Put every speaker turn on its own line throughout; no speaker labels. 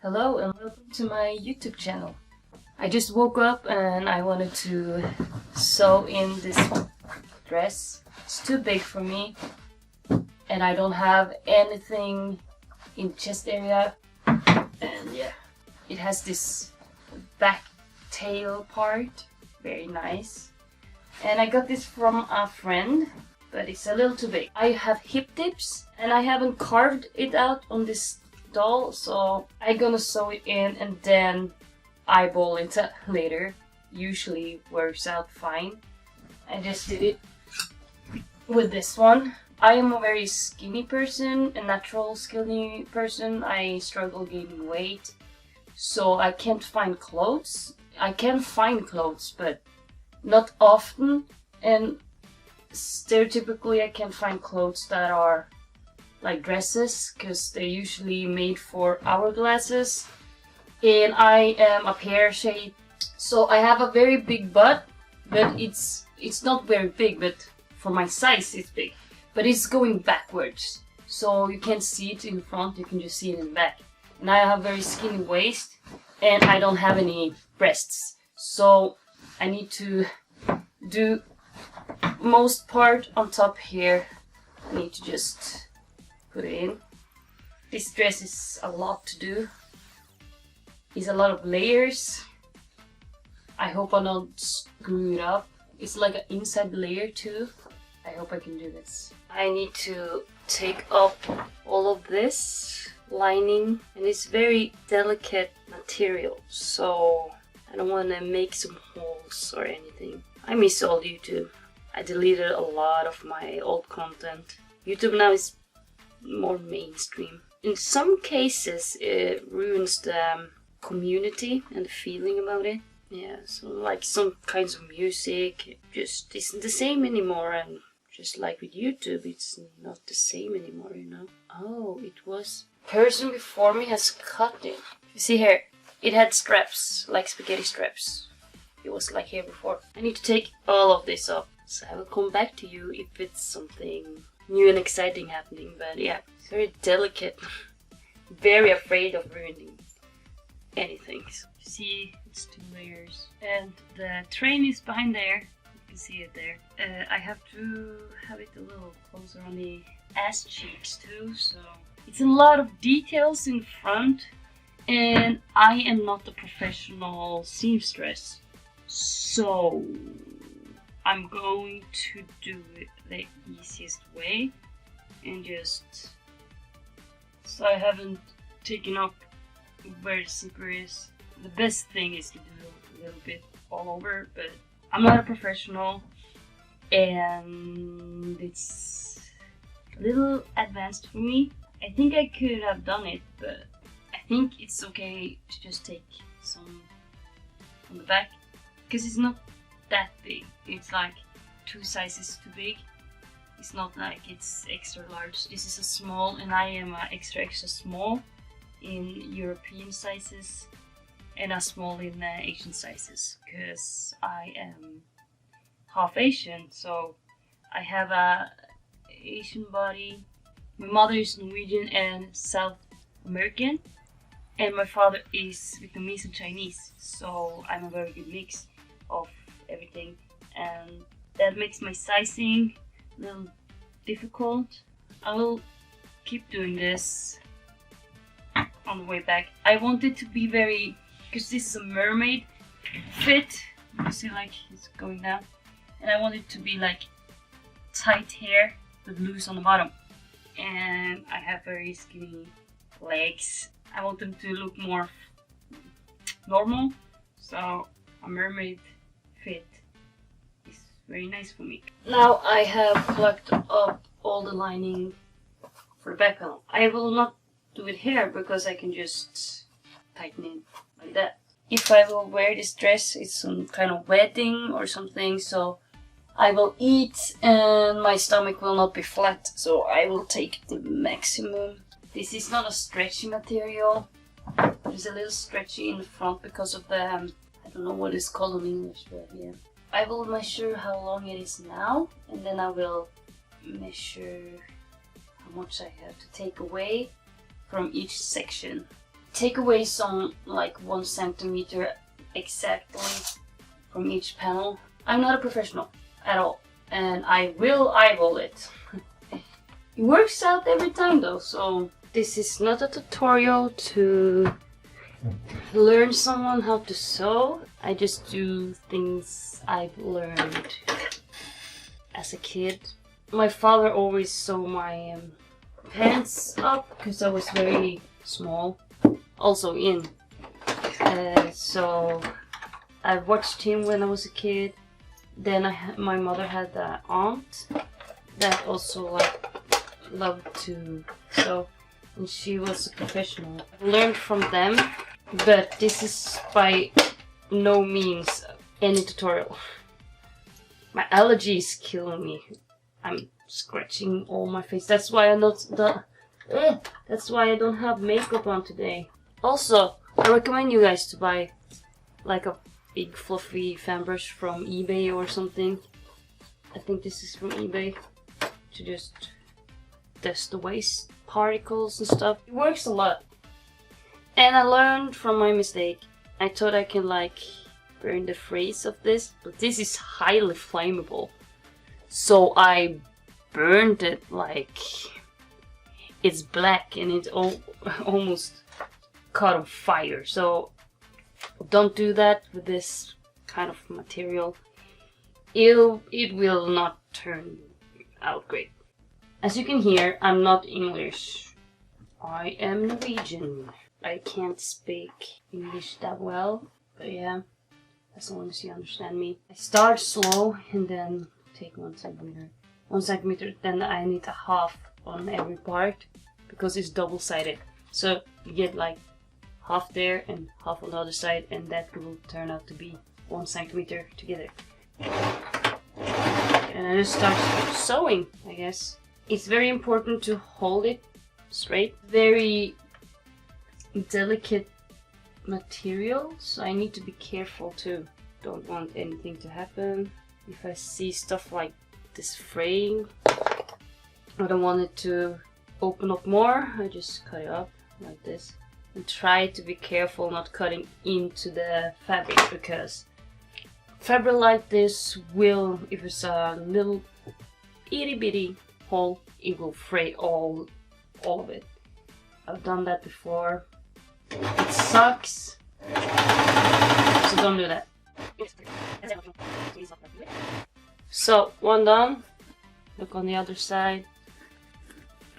Hello and welcome to my YouTube channel. I just woke up and I wanted to sew in this dress. It's too big for me and I don't have anything in chest area, and yeah, it has this back tail part, very nice, and I got this from a friend, but it's a little too big. I have hip dips and I haven't carved it out on this doll, so I'm gonna sew it in and then eyeball it later. Usually works out fine. I just did it with this one. I am a very skinny person, a natural skinny person. I struggle gaining weight, so I can't find clothes. I can find clothes, but not often, and stereotypically I can find clothes that are like dresses, because they're usually made for hourglasses, and I am a pear shape, so I have a very big butt, but it's not very big, but for my size it's big, but it's going backwards, so you can't see it in front, you can just see it in the back. And I have very skinny waist and I don't have any breasts, so I need to do most part on top here. I need to just put it in. This dress is a lot to do. It's a lot of layers. I hope I don't screw it up. It's like an inside layer too. I hope I can do this. I need to take up all of this lining, and it's very delicate material, so I don't want to make some holes or anything. I miss old YouTube. I deleted a lot of my old content. YouTube now is more mainstream. In some cases it ruins the community and the feeling about it. Yeah, so like some kinds of music just isn't the same anymore, and just like with YouTube, it's not the same anymore, you know. Oh, it was... person before me has cut it. You see here, it had straps, like spaghetti straps. It was like here before. I need to take all of this off, so I will come back to you if it's something new and exciting happening, but yeah, it's very delicate. Very afraid of ruining anything. So, see, it's 2 layers. And the train is behind there. You can see it there. I have to have it a little closer on the ass cheeks too, so it's a lot of details in front, and I am not a professional seamstress, so I'm going to do it the easiest way, and just so I haven't taken up where the zipper is. The best thing is to do a little bit all over, but I'm not a professional and it's a little advanced for me. I think I could have done it, but I think it's okay to just take some on the back, because it's not that big. It's like 2 sizes too big. It's not like it's extra large. This is a small, and I am a extra small in European sizes and a small in Asian sizes, because I am half Asian, so I have a Asian body. My mother is Norwegian and South American, and my father is Vietnamese and Chinese, so I'm a very good mix of everything, and that makes my sizing a little difficult. I will keep doing this on the way back. I want it to be very, because this is a mermaid fit, you see, like it's going down, and I want it to be like tight hair but loose on the bottom, and I have very skinny legs. I want them to look more normal, so a mermaid fit is very nice for me. Now I have plucked up all the lining for the back panel. I will not do it here because I can just tighten it like that. If I will wear this dress, it's some kind of wedding or something, so I will eat and my stomach will not be flat, so I will take the maximum. This is not a stretchy material. There's a little stretchy in the front because of the, I don't know what it's called in English, but yeah. I will measure how long it is now, and then I will measure how much I have to take away from each section. take away some like 1 centimeter exactly from each panel. I'm not a professional at all, and I will eyeball it. It works out every time though, so this is not a tutorial to learn someone how to sew. I just do things I've learned as a kid. My father always sewed my pants up because I was very small, also in. So I watched him when I was a kid. Then my mother had an aunt that also like loved to sew, and she was a professional. I learned from them, but this is by no means any tutorial. My allergy is killing me. I'm scratching all my face. That's why that's why I don't have makeup on today. Also, I recommend you guys to buy like a big fluffy fan brush from eBay or something. I think this is from eBay, to just dust the waste particles and stuff. It works a lot. And I learned from my mistake. I thought I can like burn the phrase of this, but this is highly flammable. So I burned it like it's black, and it almost caught on fire. So don't do that with this kind of material. It will not turn out great. As you can hear, I'm not English. I am Norwegian. I can't speak English that well, but yeah, as long as you understand me. I start slow and then take 1 centimeter. 1 centimeter, then I need a half on every part because it's double-sided. So you get like half there and half on the other side, and that will turn out to be 1 centimeter together. And I just start sewing, I guess. It's very important to hold it straight. Very delicate material, so I need to be careful too. Don't want anything to happen. If I see stuff like this fraying, I don't want it to open up more. I just cut it up like this. And try to be careful not cutting into the fabric, because fabric like this will, if it's a little itty bitty hole, it will fray all of it. I've done that before. It sucks. So don't do that. So, one done. Look on the other side.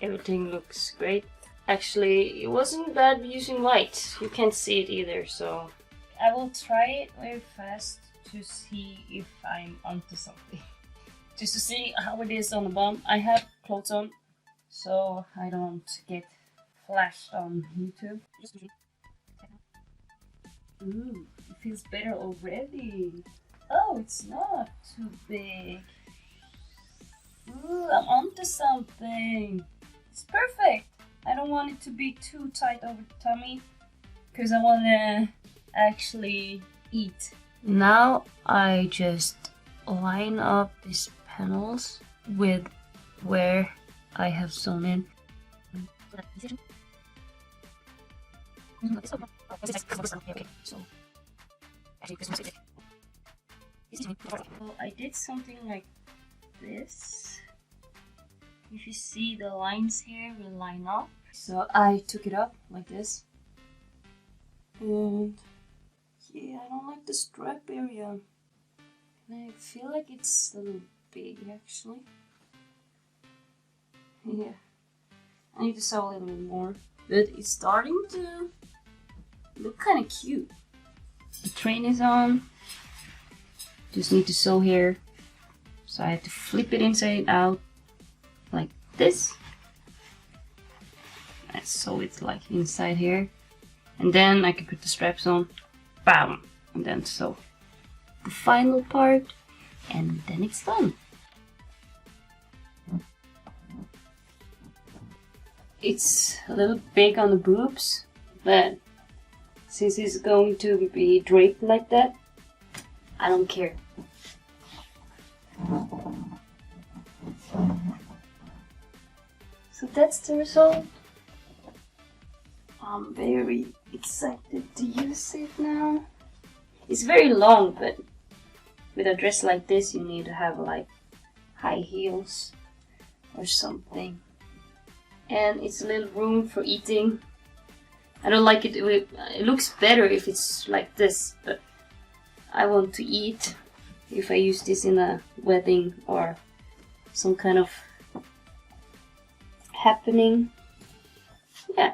Everything looks great. Actually, it wasn't bad using light. You can't see it either, so I will try it very fast to see if I'm onto something. Just to see how it is on the bottom. I have clothes on, so I don't get flashed on YouTube. Ooh, it feels better already. Oh, it's not too big. Ooh, I'm onto something. It's perfect. I don't want it to be too tight over the tummy, because I want to actually eat. Now I just line up these panels with where I have sewn in. So I did something like this. If you see, the lines here will line up. So I took it up like this. And yeah, I don't like the strap area. And I feel like it's a little big actually. Yeah. I need to sew a little bit more. But it's starting to look kind of cute. The train is on. Just need to sew here. So I have to flip it inside out like this. And sew it like inside here. And then I can put the straps on. Bam! And then sew the final part. And then it's done. It's a little big on the boobs, but since it's going to be draped like that, I don't care. So that's the result. I'm very excited to use it now. It's very long, but with a dress like this you need to have like high heels or something. And it's a little room for eating. I don't like it. It looks better if it's like this, but I want to eat if I use this in a wedding or some kind of happening. Yeah.